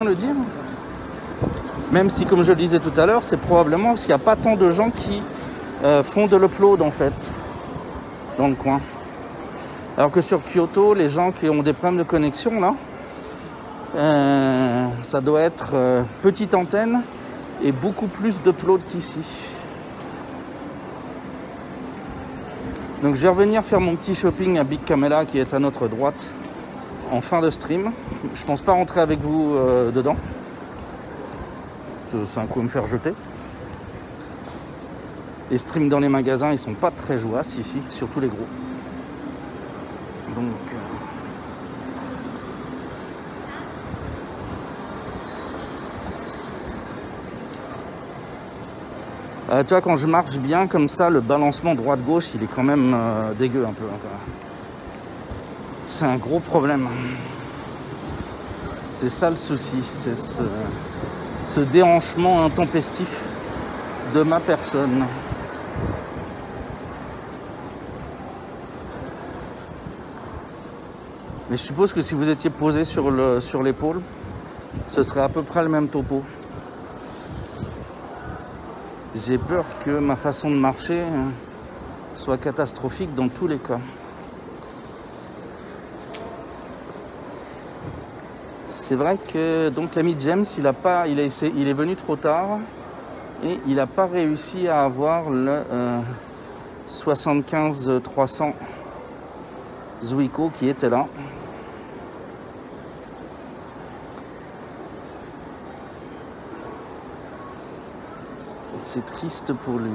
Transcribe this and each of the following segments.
le dire. Même si, comme je le disais tout à l'heure, c'est probablement parce qu'il n'y a pas tant de gens qui font de l'upload en fait dans le coin. Alors que sur Kyoto, les gens qui ont des problèmes de connexion là, ça doit être petite antenne et beaucoup plus d'upload qu'ici. Donc je vais revenir faire mon petit shopping à Big Camera qui est à notre droite en fin de stream. Je pense pas rentrer avec vous dedans. C'est un coup à me faire jeter. Les streams dans les magasins, ils sont pas très jouables ici, surtout les gros. Donc tu vois, quand je marche bien comme ça, le balancement droite-gauche, il est quand même dégueu un peu. C'est un gros problème. C'est ça le souci, c'est ce déhanchement intempestif de ma personne. Mais je suppose que si vous étiez posé sur l'épaule, ce serait à peu près le même topo. J'ai peur que ma façon de marcher soit catastrophique dans tous les cas. C'est vrai que donc l'ami James, il est venu trop tard et il n'a pas réussi à avoir le 75-300 Zuiko qui était là. C'est triste pour lui.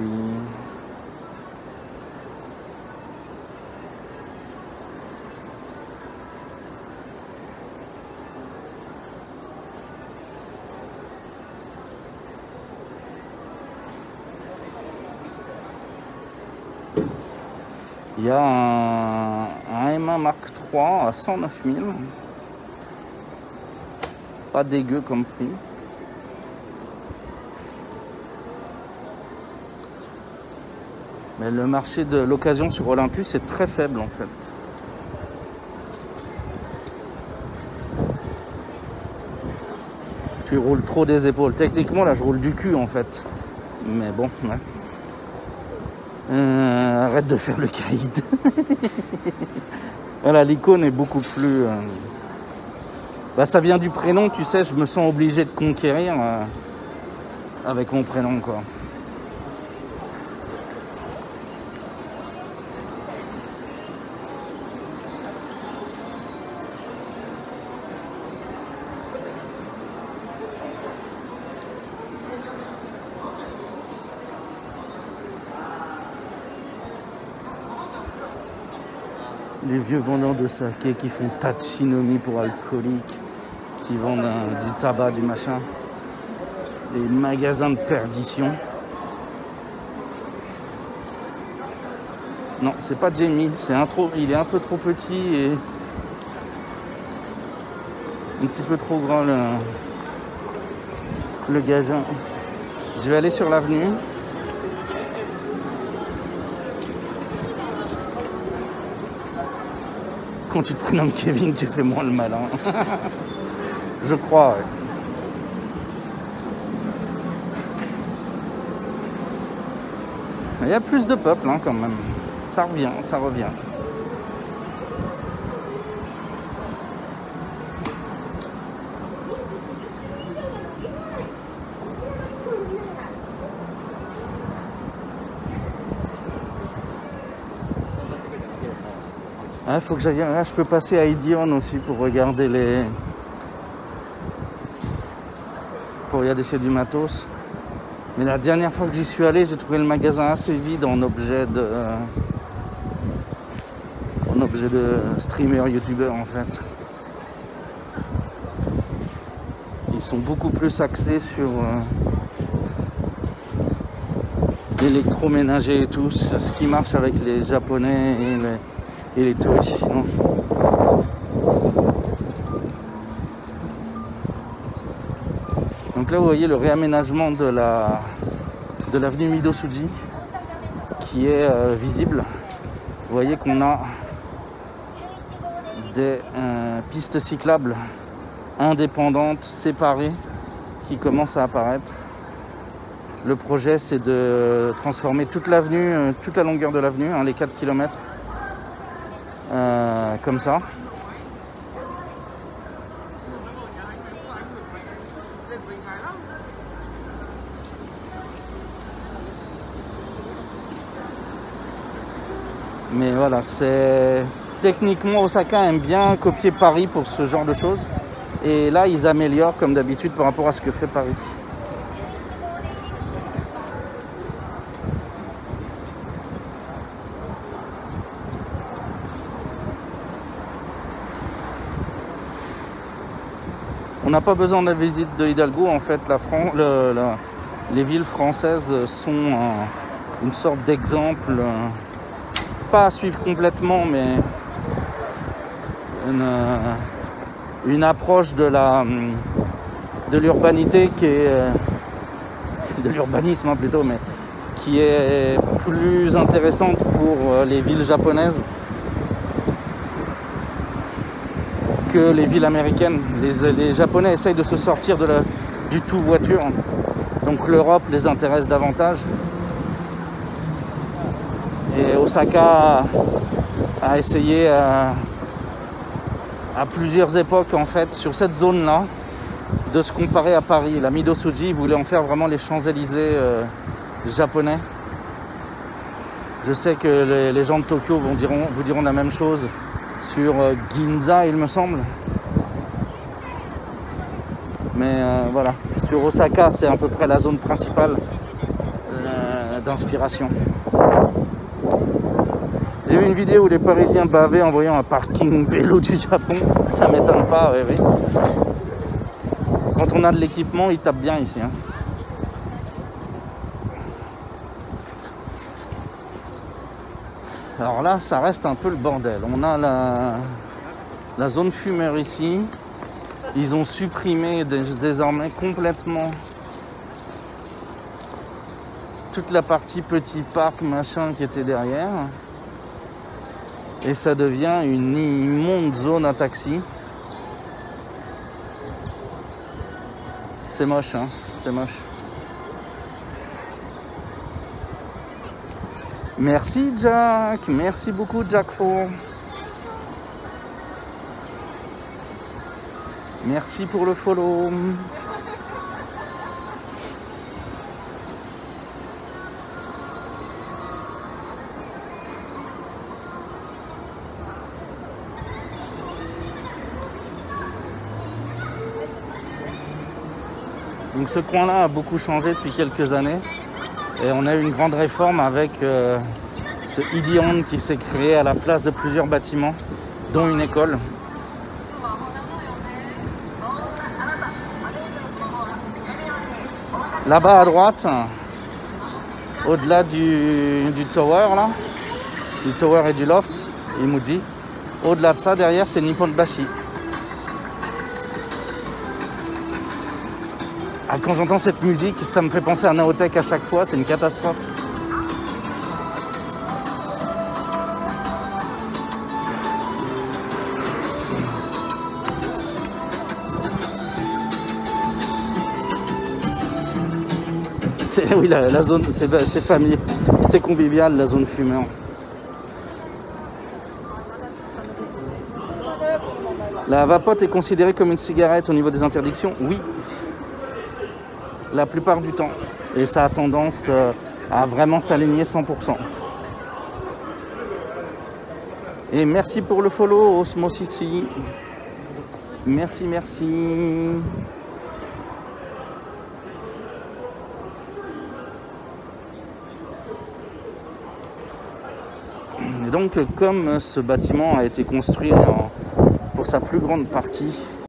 Il y a un M1 Mark III à 109 000. Pas dégueu comme prix. Mais le marché de l'occasion sur Olympus est très faible en fait. Tu roules trop des épaules. Techniquement là je roule du cul en fait. Mais bon, ouais. Arrête de faire le caïd. Voilà, l'icône est beaucoup plus... Bah, ça vient du prénom, tu sais, je me sens obligé de conquérir avec mon prénom, quoi. Les vieux vendeurs de saké qui font tachinomi pour alcooliques, qui vendent du tabac, du machin. Les magasins de perdition. Non, c'est pas Jamie, il est un peu trop petit et un petit peu trop grand le gagein. Je vais aller sur l'avenue. Quand tu te prénommes Kevin, tu fais moins le malin. Je crois, ouais. Il y a plus de peuple hein, quand même. Ça revient, ça revient. Ah, faut que j'aille. Là, je peux passer à Ideon aussi pour regarder pour regarder s'il y a du matos. Mais la dernière fois que j'y suis allé, j'ai trouvé le magasin assez vide en objet de streamer, youtubeur en fait. Ils sont beaucoup plus axés sur l'électroménager et tout, ce qui marche avec les japonais et les touristes sinon. Donc là vous voyez le réaménagement de l'avenue Midosuji qui est visible. Vous voyez qu'on a des pistes cyclables indépendantes, séparées, qui commencent à apparaître. Le projet, c'est de transformer toute l'avenue, toute la longueur de l'avenue, les 4 km, comme ça. Mais voilà, c'est techniquement Osaka aime bien copier Paris pour ce genre de choses. Et là, ils améliorent comme d'habitude par rapport à ce que fait Paris. On n'a pas besoin de la visite de Hidalgo. En fait, les villes françaises sont une sorte d'exemple. Pas à suivre complètement, mais une approche de l'urbanité qui est de l'urbanisme plutôt, mais qui est plus intéressante pour les villes japonaises que les villes américaines. Les Japonais essayent de se sortir du tout voiture, donc l'Europe les intéresse davantage. Et Osaka a essayé à plusieurs époques, en fait, sur cette zone-là, de se comparer à Paris. La Midosuji voulait en faire vraiment les Champs-Élysées japonais. Je sais que les gens de Tokyo vous diront la même chose sur Ginza, il me semble. Mais voilà, sur Osaka, c'est à peu près la zone principale d'inspiration. J'ai vu une vidéo où les Parisiens bavaient en voyant un parking vélo du Japon. Ça m'étonne pas, oui. Quand on a de l'équipement, ils tapent bien ici. Alors là, ça reste un peu le bordel. On a la zone fumeur ici. Ils ont supprimé désormais complètement toute la partie petit parc machin qui était derrière. Et ça devient une immonde zone à taxi. C'est moche, c'est moche. Merci Jack, merci beaucoup Jack Four. Merci pour le follow. Donc ce coin-là a beaucoup changé depuis quelques années et on a eu une grande réforme avec ce Ideon qui s'est créé à la place de plusieurs bâtiments, dont une école. Là-bas à droite, au-delà du tower là, du tower et du loft, Imuji, au-delà de ça, derrière c'est Nipponbashi. Ah, quand j'entends cette musique, ça me fait penser à Naotech à chaque fois, c'est une catastrophe. Oui, la zone, c'est familier, c'est convivial, la zone fumeur. La vapote est considérée comme une cigarette au niveau des interdictions? Oui. La plupart du temps. Et ça a tendance à vraiment s'aligner 100%. Et merci pour le follow, Osmos ici. Merci, merci. Et donc, comme ce bâtiment a été construit pour sa plus grande partie